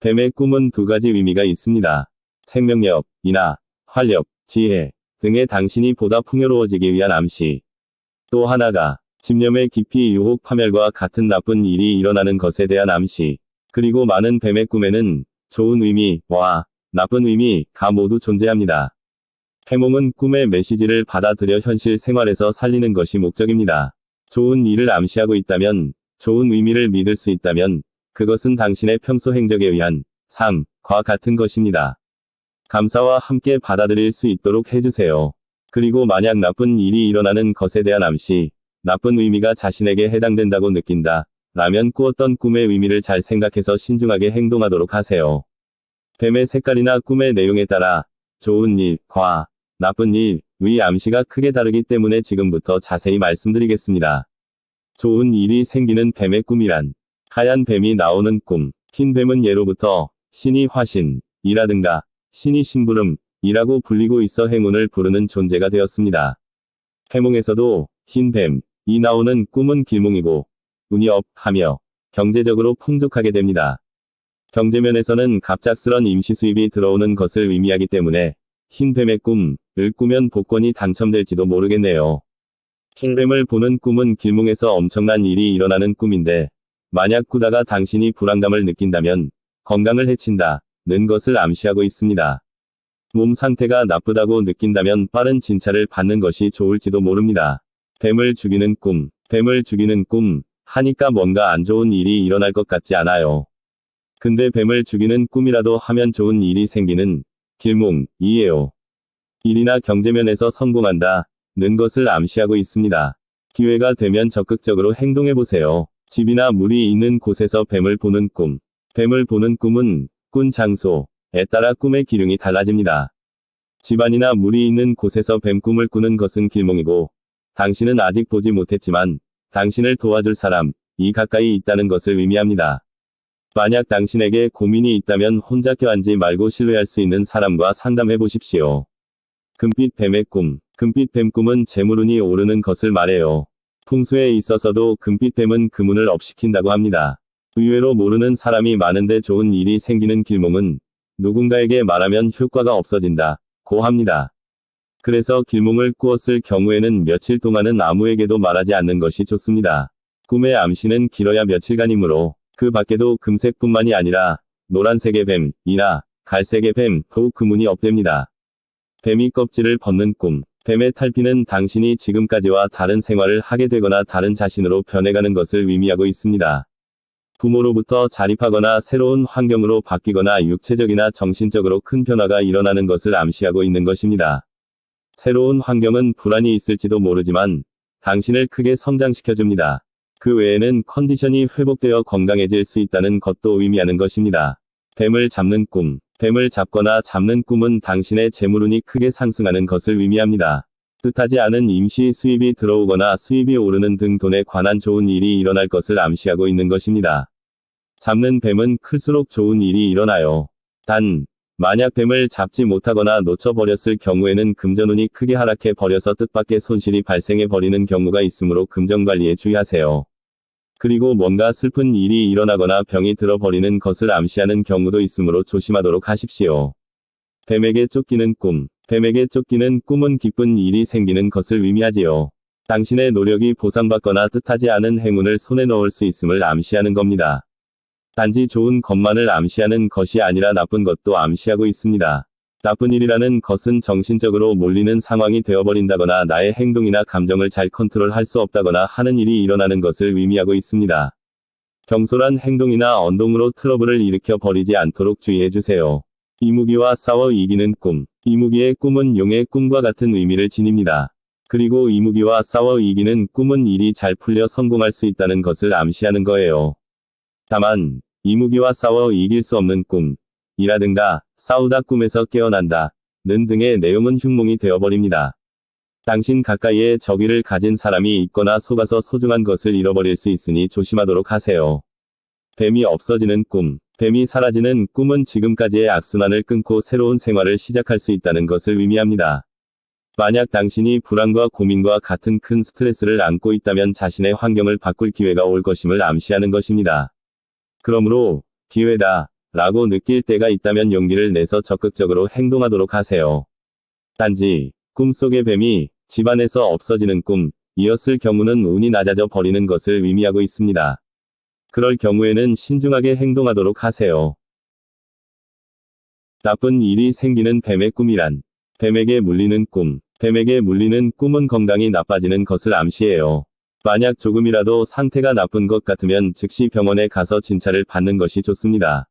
뱀의 꿈은 두 가지 의미가 있습니다. 생명력, 인하, 활력, 지혜 등의 당신이 보다 풍요로워지기 위한 암시. 또 하나가 집념의 깊이 유혹 파멸과 같은 나쁜 일이 일어나는 것에 대한 암시. 그리고 많은 뱀의 꿈에는 좋은 의미와 나쁜 의미가 모두 존재합니다. 해몽은 꿈의 메시지를 받아들여 현실 생활에서 살리는 것이 목적입니다. 좋은 일을 암시하고 있다면, 좋은 의미를 믿을 수 있다면, 그것은 당신의 평소 행적에 의한 상과 같은 것입니다. 감사와 함께 받아들일 수 있도록 해주세요. 그리고 만약 나쁜 일이 일어나는 것에 대한 암시, 나쁜 의미가 자신에게 해당된다고 느낀다 라면 꾸었던 꿈의 의미를 잘 생각해서 신중하게 행동하도록 하세요. 뱀의 색깔이나 꿈의 내용에 따라 좋은 일과 나쁜 일의 암시가 크게 다르기 때문에 지금부터 자세히 말씀드리겠습니다. 좋은 일이 생기는 뱀의 꿈이란 하얀 뱀이 나오는 꿈, 흰 뱀은 예로부터 신이 화신이라든가 신이 심부름이라고 불리고 있어 행운을 부르는 존재가 되었습니다. 해몽에서도 흰 뱀이 나오는 꿈은 길몽이고 운이 업하며 경제적으로 풍족하게 됩니다. 경제면에서는 갑작스런 임시 수입이 들어오는 것을 의미하기 때문에 흰 뱀의 꿈을 꾸면 복권이 당첨될지도 모르겠네요. 흰 뱀을 보는 꿈은 길몽에서 엄청난 일이 일어나는 꿈인데 만약 꾸다가 당신이 불안감을 느낀다면 건강을 해친다는 것을 암시하고 있습니다. 몸 상태가 나쁘다고 느낀다면 빠른 진찰을 받는 것이 좋을지도 모릅니다. 뱀을 죽이는 꿈, 뱀을 죽이는 꿈 하니까 뭔가 안 좋은 일이 일어날 것 같지 않아요. 근데 뱀을 죽이는 꿈이라도 하면 좋은 일이 생기는 길몽이에요. 일이나 경제면에서 성공한다는 것을 암시하고 있습니다. 기회가 되면 적극적으로 행동해보세요. 집이나 물이 있는 곳에서 뱀을 보는 꿈. 뱀을 보는 꿈은 꾼 장소에 따라 꿈의 기륭이 달라집니다. 집안이나 물이 있는 곳에서 뱀 꿈을 꾸는 것은 길몽이고 당신은 아직 보지 못했지만 당신을 도와줄 사람이 가까이 있다는 것을 의미합니다. 만약 당신에게 고민이 있다면 혼자 껴앉지 말고 신뢰할 수 있는 사람과 상담해 보십시오. 금빛 뱀의 꿈. 금빛 뱀 꿈은 재물운이 오르는 것을 말해요. 풍수에 있어서도 금빛 뱀은 금운을 업시킨다고 합니다. 의외로 모르는 사람이 많은데 좋은 일이 생기는 길몽은 누군가에게 말하면 효과가 없어진다고 합니다. 그래서 길몽을 꾸었을 경우에는 며칠 동안은 아무에게도 말하지 않는 것이 좋습니다. 꿈의 암시는 길어야 며칠간이므로 그 밖에도 금색뿐만이 아니라 노란색의 뱀이나 갈색의 뱀도 금운이 업됩니다. 뱀이 껍질을 벗는 꿈. 뱀의 탈피는 당신이 지금까지와 다른 생활을 하게 되거나 다른 자신으로 변해가는 것을 의미하고 있습니다. 부모로부터 자립하거나 새로운 환경으로 바뀌거나 육체적이나 정신적으로 큰 변화가 일어나는 것을 암시하고 있는 것입니다. 새로운 환경은 불안이 있을지도 모르지만 당신을 크게 성장시켜줍니다. 그 외에는 컨디션이 회복되어 건강해질 수 있다는 것도 의미하는 것입니다. 뱀을 잡는 꿈. 뱀을 잡거나 잡는 꿈은 당신의 재물운이 크게 상승하는 것을 의미합니다. 뜻하지 않은 임시 수입이 들어오거나 수입이 오르는 등 돈에 관한 좋은 일이 일어날 것을 암시하고 있는 것입니다. 잡는 뱀은 클수록 좋은 일이 일어나요. 단, 만약 뱀을 잡지 못하거나 놓쳐버렸을 경우에는 금전운이 크게 하락해 버려서 뜻밖의 손실이 발생해 버리는 경우가 있으므로 금전관리에 주의하세요. 그리고 뭔가 슬픈 일이 일어나거나 병이 들어버리는 것을 암시하는 경우도 있으므로 조심하도록 하십시오. 뱀에게 쫓기는 꿈. 뱀에게 쫓기는 꿈은 기쁜 일이 생기는 것을 의미하지요. 당신의 노력이 보상받거나 뜻하지 않은 행운을 손에 넣을 수 있음을 암시하는 겁니다. 단지 좋은 것만을 암시하는 것이 아니라 나쁜 것도 암시하고 있습니다. 나쁜 일이라는 것은 정신적으로 몰리는 상황이 되어버린다거나 나의 행동이나 감정을 잘 컨트롤할 수 없다거나 하는 일이 일어나는 것을 의미하고 있습니다. 경솔한 행동이나 언동으로 트러블을 일으켜 버리지 않도록 주의해주세요. 이무기와 싸워 이기는 꿈. 이무기의 꿈은 용의 꿈과 같은 의미를 지닙니다. 그리고 이무기와 싸워 이기는 꿈은 일이 잘 풀려 성공할 수 있다는 것을 암시하는 거예요. 다만, 이무기와 싸워 이길 수 없는 꿈. 이라든가 싸우다 꿈에서 깨어난다 는 등의 내용은 흉몽이 되어버립니다. 당신 가까이에 적의를 가진 사람이 있거나 속아서 소중한 것을 잃어버릴 수 있으니 조심하도록 하세요. 뱀이 없어지는 꿈. 뱀이 사라지는 꿈은 지금까지의 악순환을 끊고 새로운 생활을 시작할 수 있다는 것을 의미합니다. 만약 당신이 불안과 고민과 같은 큰 스트레스를 안고 있다면 자신의 환경을 바꿀 기회가 올 것임을 암시하는 것입니다. 그러므로 기회다 라고 느낄 때가 있다면 용기를 내서 적극적으로 행동하도록 하세요. 단지 꿈속의 뱀이 집안에서 없어지는 꿈이었을 경우는 운이 낮아져 버리는 것을 의미하고 있습니다. 그럴 경우에는 신중하게 행동하도록 하세요. 나쁜 일이 생기는 뱀의 꿈이란 뱀에게 물리는 꿈. 뱀에게 물리는 꿈은 건강이 나빠지는 것을 암시해요. 만약 조금이라도 상태가 나쁜 것 같으면 즉시 병원에 가서 진찰을 받는 것이 좋습니다.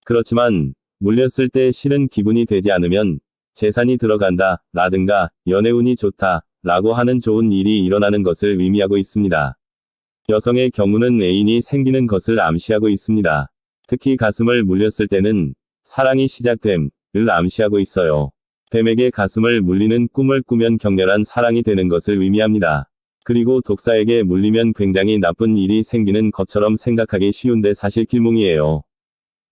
그렇지만 물렸을 때 싫은 기분이 되지 않으면 재산이 들어간다 라든가 연애운이 좋다 라고 하는 좋은 일이 일어나는 것을 의미하고 있습니다. 여성의 경우는 애인이 생기는 것을 암시하고 있습니다. 특히 가슴을 물렸을 때는 사랑이 시작됨을 암시하고 있어요. 뱀에게 가슴을 물리는 꿈을 꾸면 격렬한 사랑이 되는 것을 의미합니다. 그리고 독사에게 물리면 굉장히 나쁜 일이 생기는 것처럼 생각하기 쉬운데 사실 길몽이에요.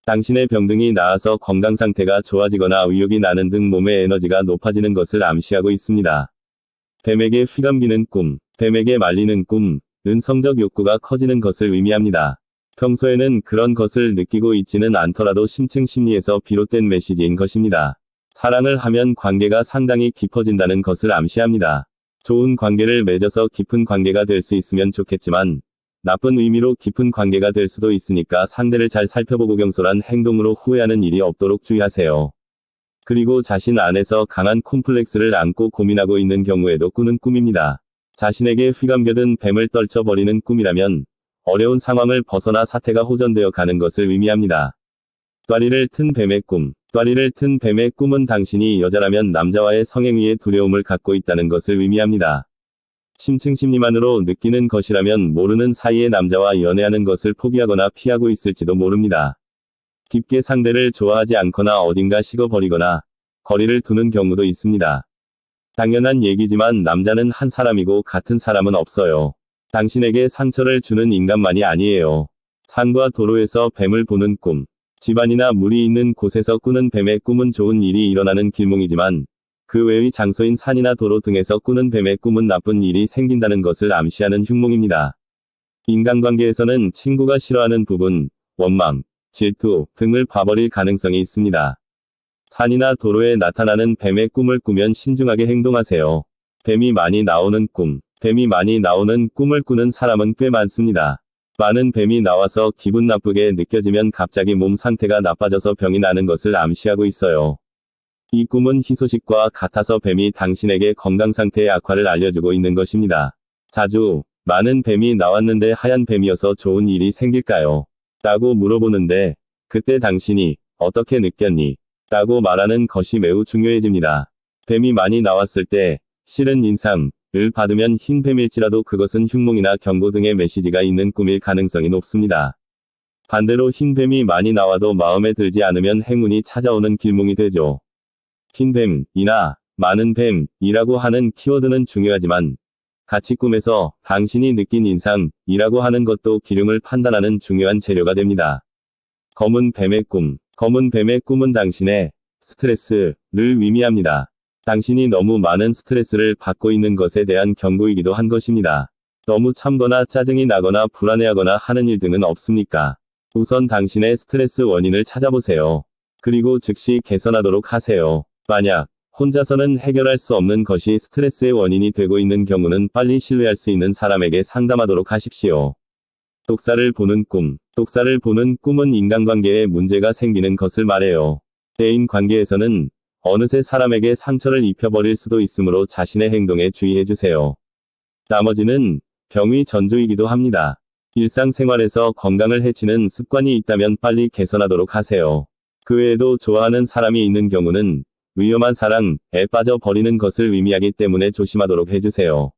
당신의 병등이 나아서 건강 상태가 좋아지거나 의욕이 나는 등 몸의 에너지가 높아지는 것을 암시하고 있습니다. 뱀에게 휘감기는 꿈, 뱀에게 말리는 꿈은 성적 욕구가 커지는 것을 의미합니다. 평소에는 그런 것을 느끼고 있지는 않더라도 심층 심리에서 비롯된 메시지인 것입니다. 사랑을 하면 관계가 상당히 깊어진다는 것을 암시합니다. 좋은 관계를 맺어서 깊은 관계가 될 수 있으면 좋겠지만 나쁜 의미로 깊은 관계가 될 수도 있으니까 상대를 잘 살펴보고 경솔한 행동으로 후회하는 일이 없도록 주의하세요. 그리고 자신 안에서 강한 콤플렉스를 안고 고민하고 있는 경우에도 꾸는 꿈입니다. 자신에게 휘감겨든 뱀을 떨쳐버리는 꿈이라면 어려운 상황을 벗어나 사태가 호전되어 가는 것을 의미합니다. ጧ리를 튼 뱀의 꿈. ጧ리를 튼 뱀의 꿈은 당신이 여자라면 남자와의 성행위에 두려움을 갖고 있다는 것을 의미합니다. 심층 심리만으로 느끼는 것이라면 모르는 사이에 남자와 연애하는 것을 포기하거나 피하고 있을지도 모릅니다. 깊게 상대를 좋아하지 않거나 어딘가 식어버리거나 거리를 두는 경우도 있습니다. 당연한 얘기지만 남자는 한 사람이고 같은 사람은 없어요. 당신에게 상처를 주는 인간만이 아니에요. 산과 도로에서 뱀을 보는 꿈. 집안이나 물이 있는 곳에서 꾸는 뱀의 꿈은 좋은 일이 일어나는 길몽이지만 그 외의 장소인 산이나 도로 등에서 꾸는 뱀의 꿈은 나쁜 일이 생긴다는 것을 암시하는 흉몽입니다. 인간관계에서는 친구가 싫어하는 부분, 원망, 질투 등을 봐버릴 가능성이 있습니다. 산이나 도로에 나타나는 뱀의 꿈을 꾸면 신중하게 행동하세요. 뱀이 많이 나오는 꿈. 뱀이 많이 나오는 꿈을 꾸는 사람은 꽤 많습니다. 많은 뱀이 나와서 기분 나쁘게 느껴지면 갑자기 몸 상태가 나빠져서 병이 나는 것을 암시하고 있어요. 이 꿈은 희소식과 같아서 뱀이 당신에게 건강 상태의 악화를 알려주고 있는 것입니다. 자주 많은 뱀이 나왔는데 하얀 뱀이어서 좋은 일이 생길까요? 라고 물어보는데 그때 당신이 어떻게 느꼈니? 라고 말하는 것이 매우 중요해집니다. 뱀이 많이 나왔을 때 싫은 인상을 받으면 흰 뱀일지라도 그것은 흉몽이나 경고 등의 메시지가 있는 꿈일 가능성이 높습니다. 반대로 흰 뱀이 많이 나와도 마음에 들지 않으면 행운이 찾아오는 길몽이 되죠. 흰 뱀이나 많은 뱀이라고 하는 키워드는 중요하지만 같이 꿈에서 당신이 느낀 인상이라고 하는 것도 기lum을 판단하는 중요한 재료가 됩니다. 검은 뱀의 꿈. 검은 뱀의 꿈은 당신의 스트레스를 의미합니다. 당신이 너무 많은 스트레스를 받고 있는 것에 대한 경고이기도 한 것입니다. 너무 참거나 짜증이 나거나 불안해하거나 하는 일 등은 없습니까? 우선 당신의 스트레스 원인을 찾아보세요. 그리고 즉시 개선하도록 하세요. 만약 혼자서는 해결할 수 없는 것이 스트레스의 원인이 되고 있는 경우는 빨리 신뢰할 수 있는 사람에게 상담하도록 하십시오. 독사를 보는 꿈. 독사를 보는 꿈은 인간관계에 문제가 생기는 것을 말해요. 대인 관계에서는 어느새 사람에게 상처를 입혀버릴 수도 있으므로 자신의 행동에 주의해주세요. 나머지는 병의 전조이기도 합니다. 일상생활에서 건강을 해치는 습관이 있다면 빨리 개선하도록 하세요. 그 외에도 좋아하는 사람이 있는 경우는 위험한 사랑에 빠져버리는 것을 의미하기 때문에 조심하도록 해주세요.